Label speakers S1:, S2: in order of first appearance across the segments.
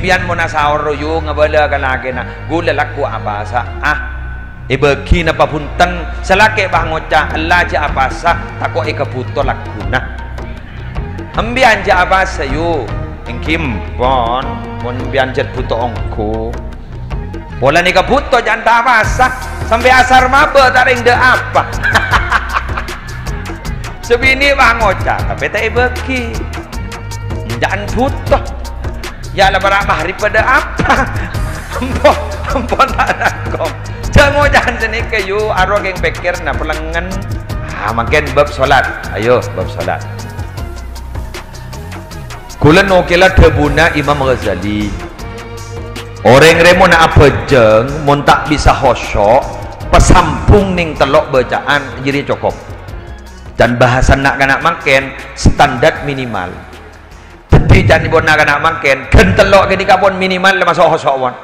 S1: sembian mona sahur yu ngabala kan lagi na gula laku apa sa bagi na papunten selake bah ngoca Allah ja apa sa tako ikabuto laku na ambian ja apa sa yu engkim pon bian jet buto ongko bola ni kabuto jangan tak apa sa sampai asar maba tak ring de apa sebini bah ngoca tapi tak bagi jangan butuh ya lah berak mahri pada apa empon tak ada kau jangan sini ke yu arwah yang pikir na pelengan makin bab solat ayo bab solat kulen okela debuna Imam Ghazali orang remo na apa jeng mun tak bisa khosyok pesampung ning telok bacaan jadi cukup dan bahasa nak kena makin standar minimal tapi jangan ibu nak kena makin kentelok ketika pun minimal masuk khosyok pun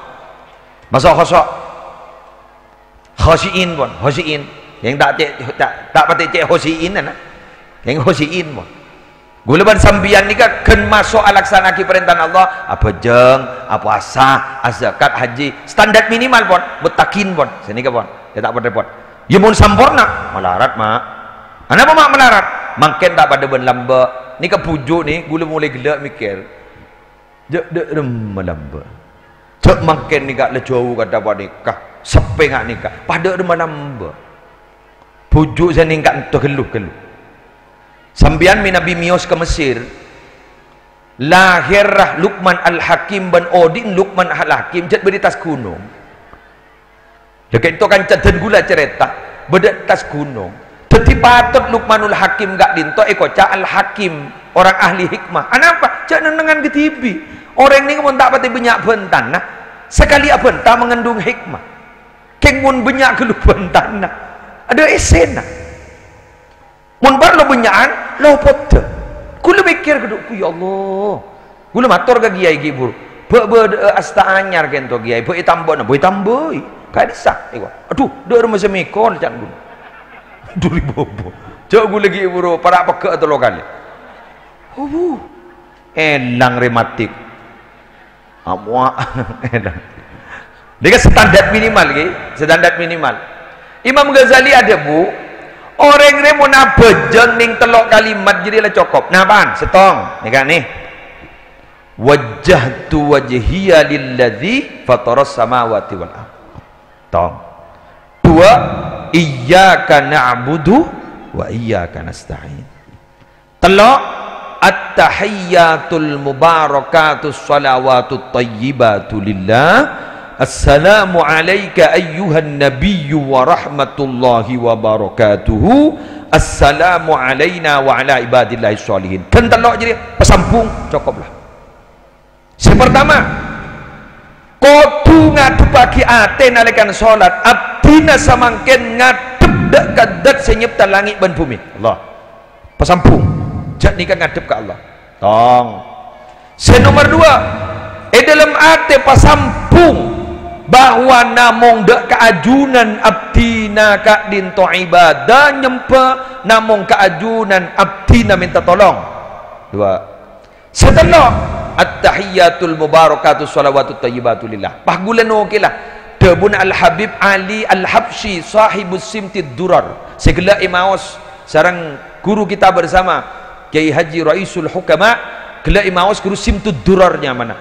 S1: masuk khosyok khosyin pun khosyin yang tak pati cek khosyin na yang khosyin pun gulaban sambian ni kan ken masuk alaksanaki perintah Allah apa jeng apa asa zakat haji standar minimal pun betakin pun sini ke pun dia tak repot ya mun sampurna melarat mak ana apa mak melarat makin tak pada ben lamba ni ke pujuk ni gula mulai gelak mikir jek dek lamba cek makin ni gak lejau kata apa nikah sepe ngak nikah pada dem lamba pujuk saya ni gak entuh geluh sambian mi Nabi Mios ke Mesir lahirlah Luqman Al-Hakim ban Odin Luqman Al-Hakim jat beri tas gunung dekat itu kan cadan gula cerita bedak tas gunung teti patut Luqmanul Hakim gak dinto ekoca Al-Hakim orang ahli hikmah kenapa? Cak nenengan ke TV orang ni pun tak pati banyak bentan nah sekali bentan mengandung hikmah keng mun banyak geluh bentan nah ada esen nah mun bar lo benyaan lo pote kula mikir kedukku ya Allah kula matur ke kiai gibur asta anyar kento kiai bo tambah na boy tambah ka disak aduh deur masa mikon cak guna duri bobo cak gula gibur para peke telo kali elang rematik amwa elang dia standar minimal ki standar minimal Imam Ghazali ada bu orang remo na bejeng ning telok kalimat jadilah cukup nah apaan setong ni kan nih wajjahtu wajhiya lilladzi fataras samawati wal ardh tong dua iyyaka na'budu wa iyyaka nasta'in telok at-tahiyyatul mubarakatus salawatut thayyibatu lillah assalamu alayka ayyuhan nabiyyu wa rahmatullahi wa barakatuhu assalamu alayna wa ala ibadillahi sholihin kan telok jadi pesampung cukuplah yang pertama kudu ngadep bagi ate nalikan salat abdina samangken ngadep dak kadat senyipta langit dan bumi Allah pesampung jak nikah ngadep ke Allah tong nomor dua dalam ate pesampung bahwa namung dak keajunan abdina kak dinto ibadah nyempe namung keajunan abdina minta tolong dua setelah at-tahiyyatul mubarakatus salawatut thayyibatu lillah pahgulan okey lah debun al-habib Ali al-Habsyi sahibus simtid durar segala imaos sarang guru kita bersama Kiai Haji Raisul Hukama gela imaos guru simtud durarnya mana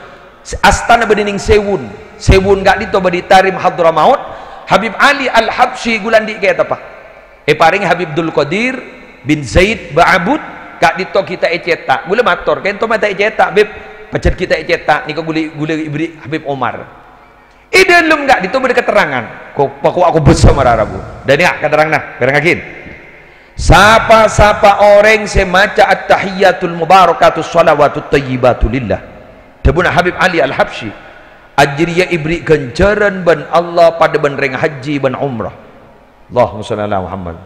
S1: astana bedening sewun gak dito badi tarim hadramaut Habib Ali Al-Habsyi gulan di kaya apa paring Habib Abdul Qadir bin Zaid Ba'abud gak dito kita cetak gula mator kento mata cetak beb pacet kita cetak ni gula ibri Habib Omar dalam gak dito beda keterangan kok aku bersama Rabu dan ya keterangan nah keterangan sapa orang semaca at-tahiyyatul mubarakatus salawatut thayyibatu lillah debuna Habib Ali Al-Habsyi ajriya ibri ganjaran ban Allah pada ban reng haji ban umrah Allahumma shalli ala Muhammad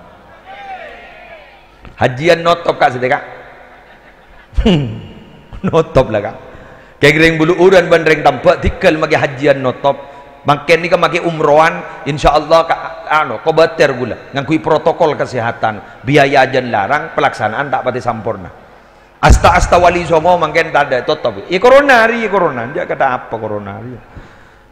S1: hajian notop kak sedekah notop lah kak kayak reng bulu uran ban reng tampak tikal magi hajian notop makin ni ka magi umrohan insyaallah ka kau bater gula ngakui protokol kesehatan biaya ajan larang pelaksanaan tak pati sampurna Asta wali songo mangken tada totop. Corona hari corona, dia kata apa corona hari.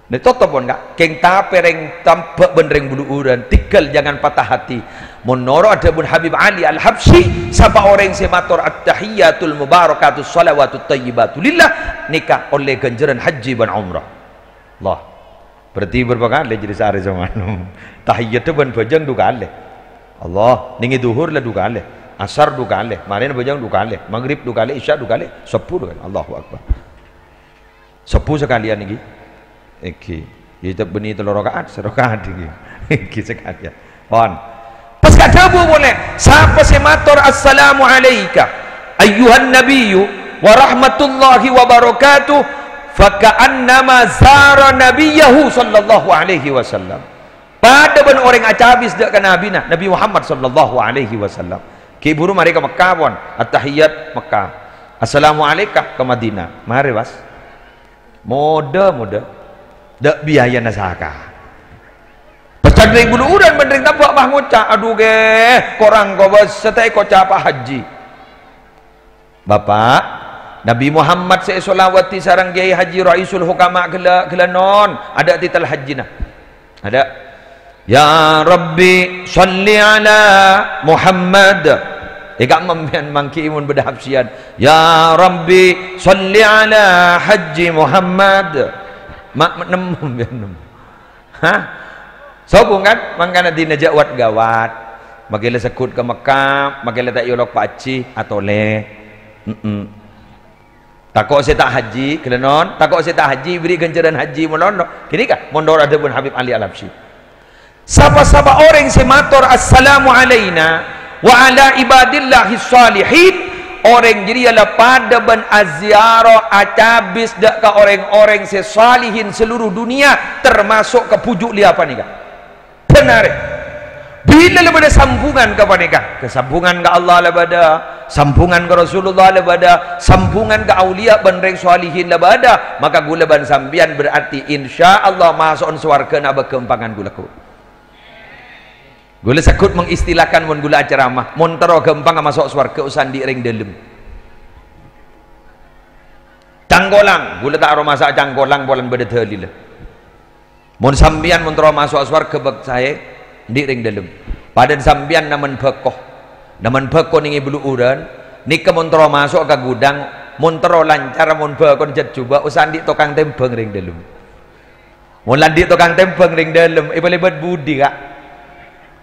S1: Nek totop pun enggak, keng tapereng tampak benreng bulu uran, tikal jangan patah hati. Menoro ada pun Habib Ali Al-Habsyi, siapa orang semator at-tahiyatul mubarakatus salawatut tayyibatu lillah, nikah oleh ganjaran haji dan umrah. Allah. Berarti berapa kali jadi sehari zaman. Tahiyat tu ban bajang du kali. Allah, ningi duhur lah du kali. Asar du kali, marin bajang du kali, maghrib du kali, isya du kali, 10 du kali. Allahu akbar. 10 sekalian iki. Iki. Kita beni telur rakaat, serakaat iki. Iki sekalian. Pon. Pas kadabu boleh. Siapa semator assalamu alayka ayyuhan nabiyyu wa rahmatullahi wa barakatuh faka'annama zara nabiyahu sallallahu alaihi wasallam. Pada ben orang acabis dak kan nabi Nabi Muhammad sallallahu alaihi wasallam. Ki buru mari ke Mekah pon, at-tahiyat Mekah. Assalamu alayka ke Madinah. Mari was. Muda. Dak biaya nasaka. Pecadring bulu udan bendring tabak bah ngocak. Aduh ge, korang kau bos setai kocak apa haji. Bapak, Nabi Muhammad salawati sarang Kiai Haji Raisul Hukama gela non. Ada titel haji nah. Ada. Ya Rabbi salli ala Muhammad. Ikak membian mangki imun bedahapsian. Ya Rabbi salli ala Haji Muhammad. Mak nem. Hah? Sobung kan? Mangkana dina jawat gawat. Magila sekut ke Mekah, magila tak yolok paci atau le. Takok saya tak haji, kelenon. Takok saya tak haji, beri ganjaran haji monono. Kini kan? Mondor ada pun Habib Ali Al-Habsyi. Sapa-sapa orang semator assalamu alaina wa ala ibadillahi salihin, orang jadi ala pada ban aziarah acabis dak ka orang-orang sesalihin seluruh dunia termasuk ke pujuk li apa nih kak benar bila lebada sambungan ke apa nih kak kesambungan ke Allah lebada sambungan ke Rasulullah lebada sambungan ke aulia ban reng salihin lebada maka gula ban sambian berarti insya Allah masuk swarga na bekempangan gulaku. Gula sakut mengistilahkan mun gula ceramah mun tero gampang masuk swarga usan di ring dalem. Canggolang gula tak ro masak canggolang bolan beda dalil. Mun sambian mun tero masuk swarga bek saya di ring dalem. Padan sambian namen bekoh. Namen bekoh ningi bulu uran nika mun tero masuk ke gudang mun tero lancar mun bekon jet coba usan di tukang tembeng ring dalem. Mun landi tukang tembeng ring dalem ibarat budi kak.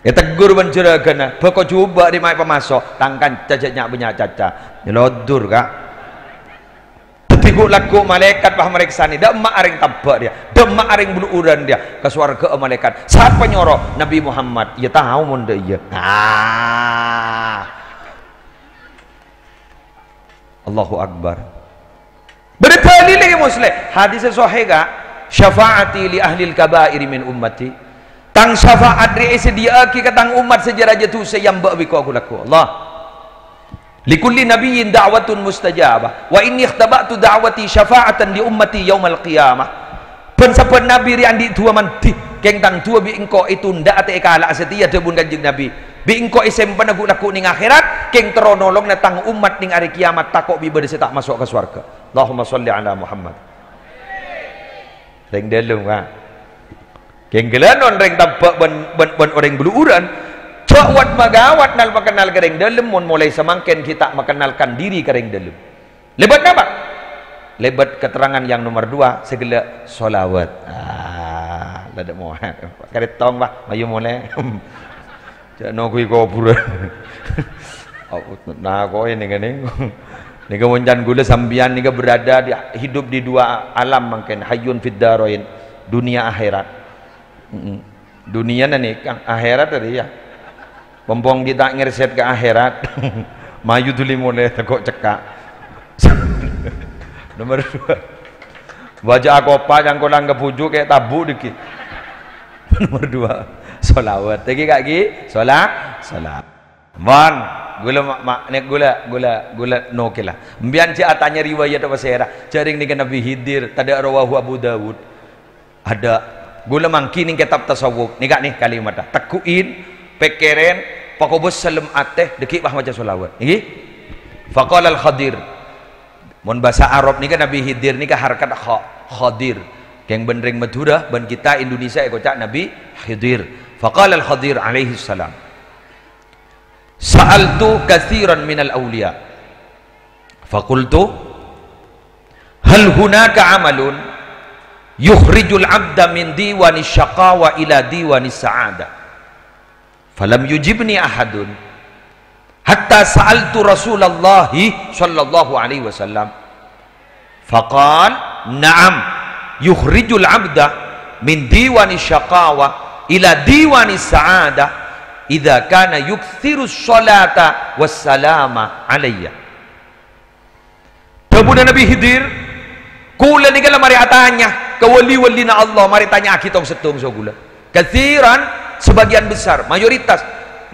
S1: Ya tegur mencurahkan, pokok coba di mai pemasok, tangkan cacatnya punya caca, nyelodur kak. Tetigu laku malaikat bah mereka ni, dak mak aring tabak dia, dak mak aring bulu uran dia, ke swarga malaikat. Siapa nyoro Nabi Muhammad? Ya tahu monde iya. Allahu Akbar. Berdalil lagi muslim. Hadis sahih kak, syafaati li ahlil kabairi min ummati. Tang syafaat ri'isi diaki katang umat sejarah jatuh sayambak biku aku laku Allah likulli nabiyyin da'watun mustajabah wa inni ikhtaba'tu da'wati syafa'atan di ummati yaumal qiyamah pensapan nabi riandi tua manti keng tang tua bi engko itu ndak ate kala setia debun kanjeng nabi bi engko isem panagu laku ning akhirat keng teronolong natang umat ning hari kiamat takok bi bade tak masuk ke swarga. Allahumma sholli ala Muhammad. Ring delung ha kenggelanon reng tabak ben orang beluuran cawat magawat nal makenal kereng dalem mun mulai semangken kita mengenalkan diri kereng dalem lebat apa? Lebat keterangan yang nomor 2 segala solawat ladak muat karet tong bah mayu mulai jano kui kubur nah kau ini kan ni kemuncan gula sambian ni berada hidup di dua alam mungkin hayyun fid darain dunia akhirat. Dunia nih kan akhirat tadi ya pompong kita ngerset ke akhirat maju tuli mulai kok cekak nomor 2 baca akopa yang kolang kepuju kayak tabu dikit nomor 2 solawat lagi kaki solat mon gula nokilah mbian si atanya riwayat apa serah jaring nih Nabi Hidir tadi rawahu Abu Dawud ada gula mangkining kitab tasawuf nika nih kalimat tekuin pekeren pakobos salem ateh deki bah maca solawat nggih Faqala al-Khadir. Mun bahasa Arab ni kan Nabi Khidir ni kan harakat Khadir. Yang benring Madura ben kita Indonesia kocak Nabi Khidir. Faqala al-Khadir alaihi salam. Sa'altu katsiran minal awliya. Faqultu hal hunaka amalun yukhrijul abda min diwani syaqawa ila diwani sa'ada. Falam yujibni ahadun hatta sa'altu Rasulullah sallallahu alaihi wasallam. Faqal na'am yukhrijul abda min diwani syaqawa ila diwani sa'ada idza kana yukthiru sholata wassalama alayya. Kemudian Nabi Khidir kula ni kala mari atanya ke wali-wali na Allah, mari tanya kita setung so kula. Katsiran sebagian besar, mayoritas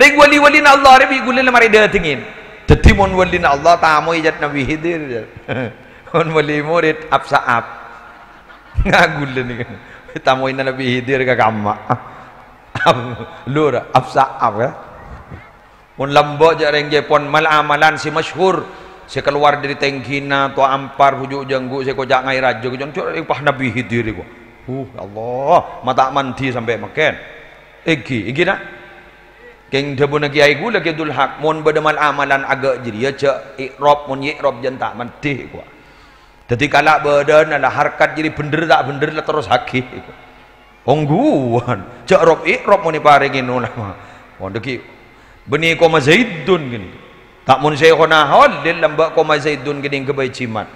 S1: ning wali-wali na Allah rebi kula mari datengin. Dadi mun wali na Allah tamu ijat Nabi Khidir. Mun wali murid absaab. Ngagul ni kan. Tamu ina Nabi Khidir ka kamma. Lura absaab ya. Mun lambo jareng Jepon mal amalan si masyhur. Saya keluar dari tengkina tua ampar hujuk jenggu saya kojak ngai raja kejon pah Nabi Khidir ko. Allah, mata mandi sampai makan. Iki nak. Keng debuna kiai gula ke Dul Haq mun bedemal amalan agak jadi ya cek ikrab mun ikrab jentak mandi ko. Dadi kala badan ada harkat jadi bener tak bener lah terus hakih ko. Ongguan cek rob ikrab mun paringin ulah. Mun deki beni koma Zaidun gini. Tak mun Syekhona Halil lambak koma Zaidun gini kebai cimat.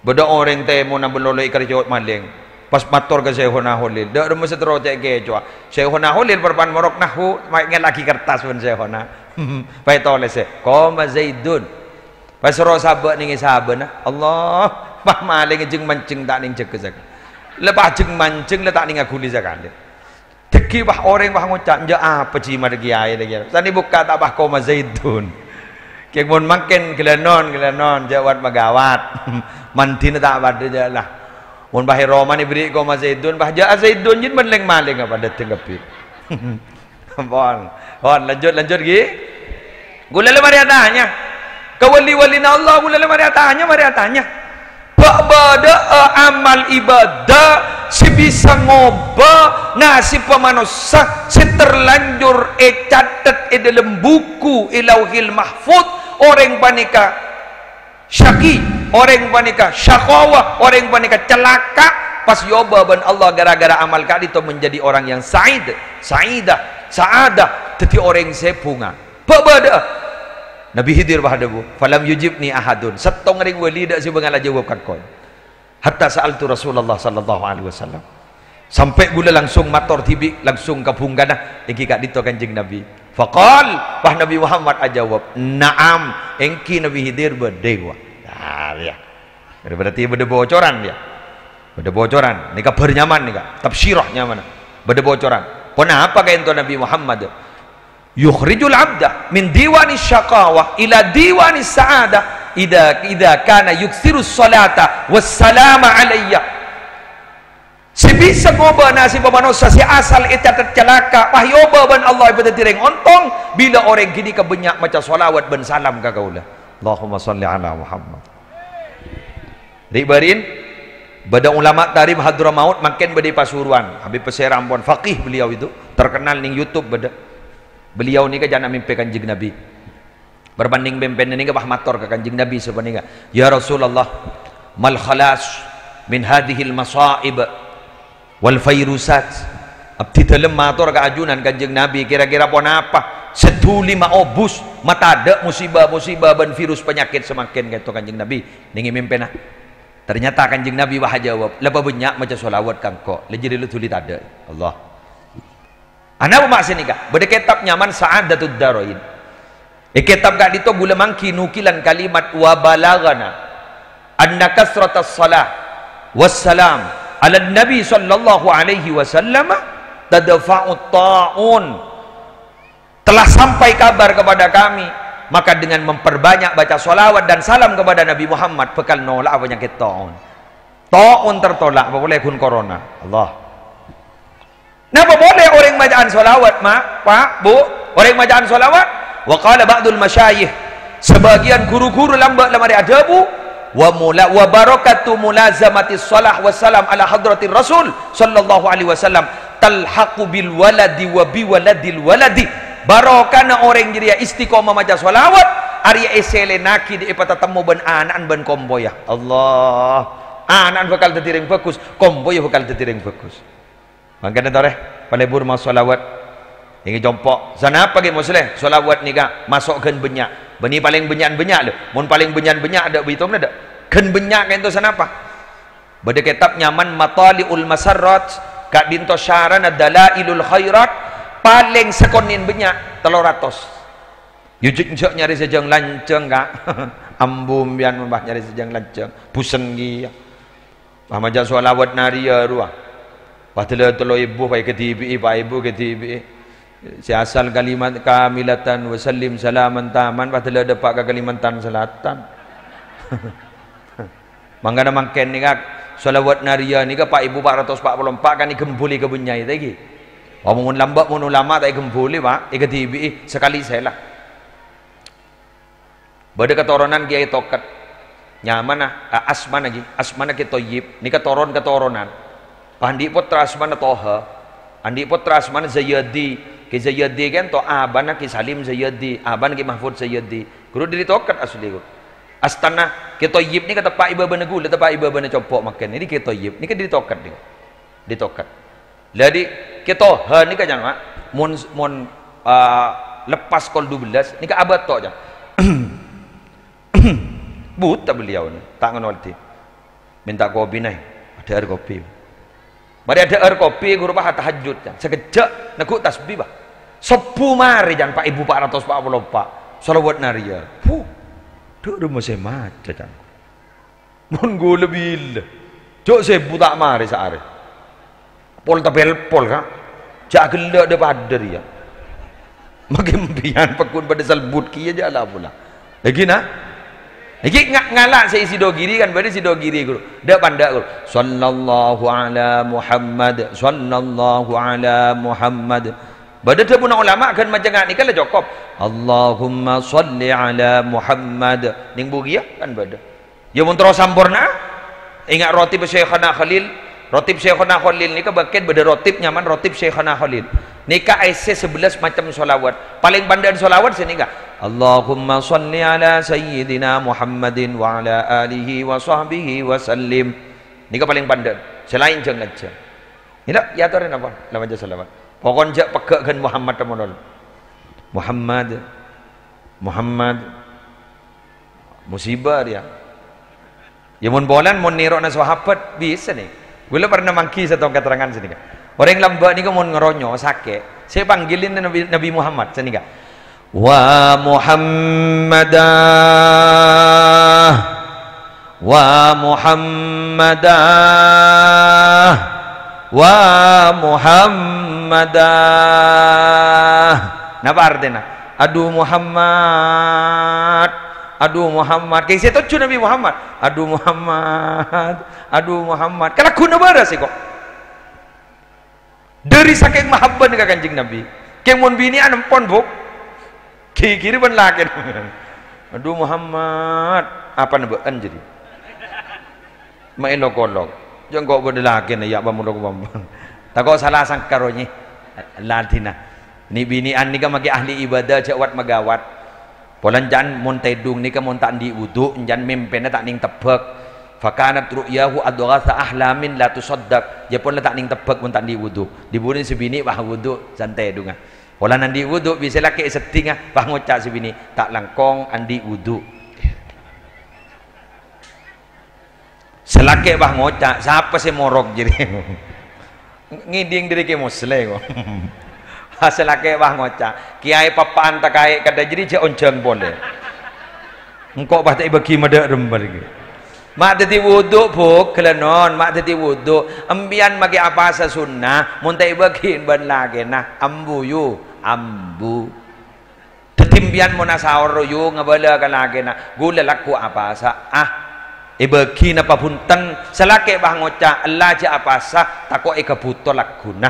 S1: Beda orang teh mun beloloi kerjot maling. Pas mator ke Syekhona Halil. Dak rumah setero cek kecoa. Syekhona Halil perpan morok nahu mai lagi kertas pun Syekhona. Pai tole se. Koma Zaidun. Pas ro sabak ningi sabana. Allah, pah maling jeung mancing tak ning cek kezak. Lepas jeung mancing le tak ning aguli zakale. Teki bah orang bah ngucap nja apa cimat kiai lagi. Sani buka tak bah koma Zaidun. Kek mun makin gelanon jawat magawat. Mantin tak pada jalah. Mun bahir Roma ni beri koma Zaidun, bah ja Zaidun jin menleng maling apa dateng kepi. Bon, lanjut gi. Gula le mari atanya. Ke wali-wali na Allah gula le mari atanya. Bada amal ibadah si bisa ngoba nasi pemanusa si terlanjur catat dalam buku Ilauhil Mahfud orang panika syaki, orang panika syakawa, orang panika celaka pas yoba ban Allah gara-gara amal kali itu menjadi orang yang saidah, saadah, jadi orang sepunga. Bada Nabi Khidir bahadabu, falam yujibni ahadun. Setong ring wali dak si bengala jawabkan kau. Hatta sa'altu Rasulullah sallallahu alaihi wasallam. Sampai gula langsung mator tibi langsung kabung kana engki kak dito Kanjeng Nabi. Faqal bah Nabi Muhammad ajawab, "Na'am, engki Nabi Khidir berdewa." Nah, ya. Berarti beda bocoran dia. Beda bocoran. Ni kabar nyaman ni kak. Tafsirahnya mana? Beda bocoran. Kenapa kaya ento Nabi Muhammad? Yukhrijul abda min diwani syaqawah ila diwani sa'adah idza kana yuksiru salata wassalama alayya. Si bisa ngoba nasi pamanusa si asal catat celaka pahyoba ban Allah ibadah tireng ontong bila orang gini kebanyak maca solawat ban salam ka kaula. Allahumma salli ala Muhammad. Ribarin bada ulama tarif Hadramaut makin badi Pasuruan Habib Pesir Ambon faqih beliau itu terkenal ning YouTube beda. Beliau ni kan jangan mimpi Kanjeng Nabi. Berbanding bempen ni kan bah mator ke Kanjeng Nabi sebenarnya. Ya Rasulullah, mal khalas min hadhil masaib wal fayrusat. Abdi dalam mator ke ajunan Kanjeng Nabi kira-kira pon apa? Setuli ma obus mata ada musibah ban virus penyakit semakin kata Kanjeng Nabi. Ningi mimpena. Ternyata Kanjeng Nabi bah jawab, "Lapa banyak maca selawat kangko." Lejiri lu tuli tak ada. Allah. Ana maksud ni kak, beda kitab nyaman Sa'adatud Darain. Kitab kak dito gula mangki nukilan kalimat wa balagana anna kasratas salah wassalam ala nabi sallallahu alaihi wasallam tadfa'ut ta'un. Telah sampai kabar kepada kami, maka dengan memperbanyak baca solawat dan salam kepada Nabi Muhammad bekal nolak penyakit ta'un. Ta'un tertolak, apa boleh kun corona. Allah. Napa boleh orang bacaan solawat, Mak, Pak, Bu? Orang bacaan solawat? Wa qala ba'dul masyayikh sebagian guru-guru lambat lamari adabu wa barakatu mulazamati salah wassalam ala hadratir rasul sallallahu alaihi wasallam talhaqu bil waladi wa bi waladil waladi. Barokana orang jadi istiqomah maca selawat Arya esele naki di ipata temu ben anak ben komboya. Allah, anak bakal detiring bagus, komboya bakal detiring bagus. Makanya toreh palebur mas selawat ini jompok sana pagi muslim selawat ni ga masukkan benyak beni paling benyak le mun paling benyak ada begitu ada kan benyak kan itu sana apa bade kitab nyaman mataliul masarrat ka dinto syarana dalailul khairat paling sekonin benyak 300 yujud njok nyari sejang lanceng ka ambum bian mbah nyari sejang lanceng pusing gi pamaja selawat naria ruah padahal telo ibu pai ketibi pak ibu ketibi si asal kalimat kamilatan wa sallim salaman taman padahal ada pak Kalimantan Selatan. Mangga mangken ni kak selawat naria ni ka pak ibu 444 kan ni gembuli ke benyai lagi. Omongun lambat mun ulama tak gembuli pak iketibi sekali saya lah. Bade ketoronan kiai tokat nyaman asman lagi asmana ki thayyib ni ketoronan pandi putra asmana toha andi putra asmana Zayyadi ki Zayyadi kan to abana ki Salim Zayyadi aban ki Mahfud Zayyadi guru diri tokat asli guru astana ki thayyib ni kata pak iba bana gula pak iba bana copok makan ni ki thayyib ni ka diri tokat ni di tokat jadi ki toha ni ka jangan mun lepas kol 12 ni ka abad to aja buta beliau ni tak ngonolti minta kopi naik ada air kopi mari ada air kopi guru bah tahajud kan sekejap nak tasbih bah sepu mari jangan pak ibu 444 salawat naria duk rumah saya macam jangan mun go lebih jok sebu tak mari saare pol tabel pol kan jak gelak de pada dia makin pian pakun pada salbut ki aja lah pula lagi nah iki ngalak saya isi dogiri kan berarti si dogiri guru dak pandak guru sallallahu ala Muhammad sallallahu ala Muhammad bade tu pun ulama kan macam ni kan lah cukup Allahumma salli ala Muhammad ning bugi kan bade ya mun terus sampurna ingat rotib Syekhana Khalil ni ka baket bade rotib nyaman rotib Syekhana Khalil nikah IC 11 macam solawat paling pandai solawat sini ka Allahumma salli ala sayyidina Muhammadin wa ala alihi wa sahbihi wa sallim ni ka paling pandai selain jeng aja ila ya tore napa lawan je selawat pokon jak pegakkan Muhammad temonol Muhammad musibah dia ya mun bolan mun nirokna sahabat bisa nih gula pernah mangki satu keterangan sini ka orang lambat ni ka mun ngeronyo sakit saya panggilin Nabi Muhammad sini ka wa Muhammadah wa Muhammadah wa Muhammadah napa artinya aduh Muhammad kayak saya tuju Nabi Muhammad aduh Muhammad kalau guna baras sih kok dari saking mahabban ka kanjeng Nabi keng mun bini anempon buk kiri pun laki aduh Muhammad apa nebaan jadi mailok-olok jangan kau berdelakin ya bamulok bambang tak kau salah sangkaronya ladina ni binian ni ka magi ahli ibadah jawat magawat polan jan mun tedung ni ka mun tak di wudu jan mimpena tak ning tebek fakanat ru'yahu adghatha ahlamin la tusaddaq ya pun tak ning tebek mun tak di wudu dibuni sebini bah wudu santai dunga pola andi wudu bisa laki setingah bah ngocak sebini tak langkong andi wudu selake bah ngocak siapa sih morok jadi ngiding diri ke muslim kok selake bah ngocak kiai papaan tak kaya kada jadi je onjang boleh engkau bah tak bagi madak rembar gitu mak tadi wudu buk kelenon mak tadi wudu ambian magi apa sa sunnah mun tak bagi ban lagi nah ambu tetimbian mun asaur yu ngabala ka lagi nah gula laku apa sa bagi na papunten selake bah ngoca Allah ja apa sa tako ikabuto laguna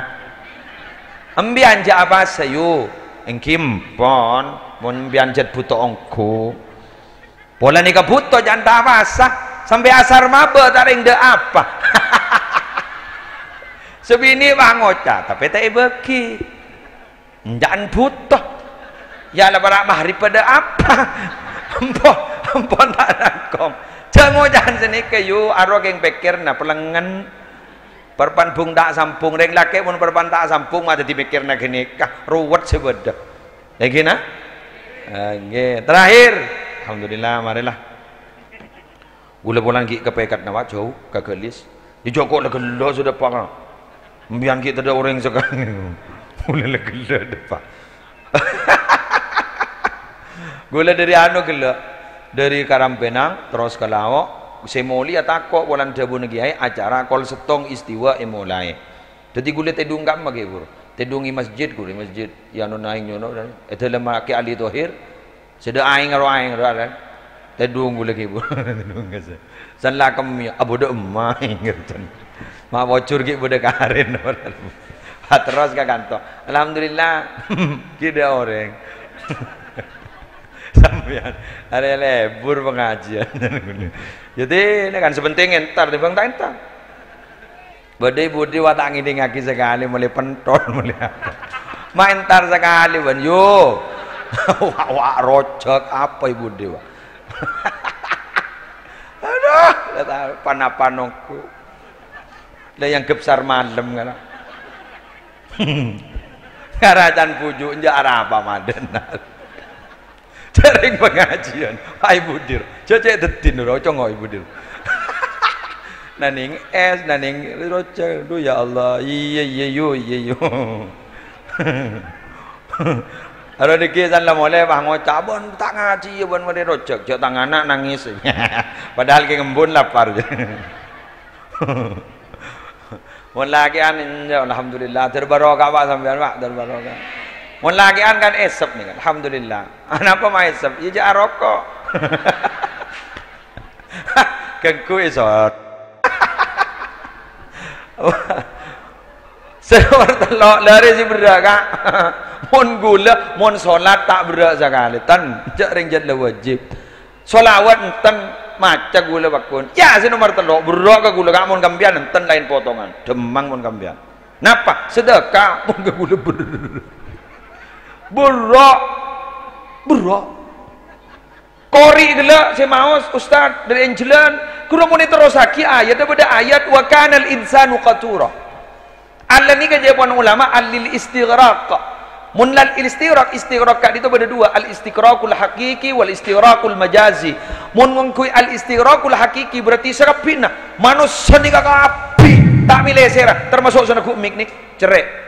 S1: ambian ja apa sa yu engkim pon mun bian jet buto ongko pola ni kebuto janta basah sampai asar maba tak ring de apa. Sebini bang ngocah tapi tak beki jangan butuh ya lah barak mahri pada apa. Empon tak nangkong jangan sini kayu arok yang pikir na pelengan perpan bung tak sampung reng laki pun perpan tak sampung mata dipikir na gini kah ruwet sebeda lagi na terakhir alhamdulillah marilah gula bulan ki kepekat na jauh ke gelis di jokok lah gelo sudah pak mbian kita ada orang sekarang gula lah gelo depan gula dari anu gelo dari Karampenang terus ke Lawok semoli atako bulan debu negiai acara kol setong istiwa mulai jadi gule tedung kam mage bur tedungi masjid gule masjid yang non aing nyono dan itu lemah ke ali tohir seda aing ro dan tedung gule ke bur tedung kase sanla kami abu de emah ngerten ma bocor ki bude karen terus ke kantor alhamdulillah kita orang sampean ada lebur pengajian jadi ini kan sepenting entar timbang tak entar badai budi watak ngiding ngaki sekali mulai pentol mulai apa ma entar sekali ban yo wak rojak apa ibu dewa aduh panapanongku lah yang gebsar malam kan karajan pujuk nja apa madenal sering pengajian hai budir cecek detin ora congok ibu dir naning es naning roca lu ya Allah iya yo aro diki san la mole bah ngocak bon tak ngaji bon made rojak jek tang anak nangis padahal ki ngembun lapar mon lagi an alhamdulillah terbarokah Pak sampean Pak terbarokah mun lagi an kan esep nih kan alhamdulillah apa mah esep iya rokok kengku esot sewar telok lari si berak kak mun gula mun solat tak berak sekali tan cek ring jadlah wajib solawat enten maca gula bakun ya si nomor telok berak ke gula kak mun kambian enten lain potongan demang mun kambian napa sedekah mun ke gula buruk kori gila si maus ustad dari anjelan kudu muni terus haki ayat daripada ayat wa kanal insanu qatura Allah ni kajian ulama alil istighraq mun lal istighraq itu ada dua al istighraqul hakiki wal istighraqul majazi mun ngkui al istighraqul hakiki berarti serapina manusia ni kakak api tak milih serah termasuk sana ku miknik cerai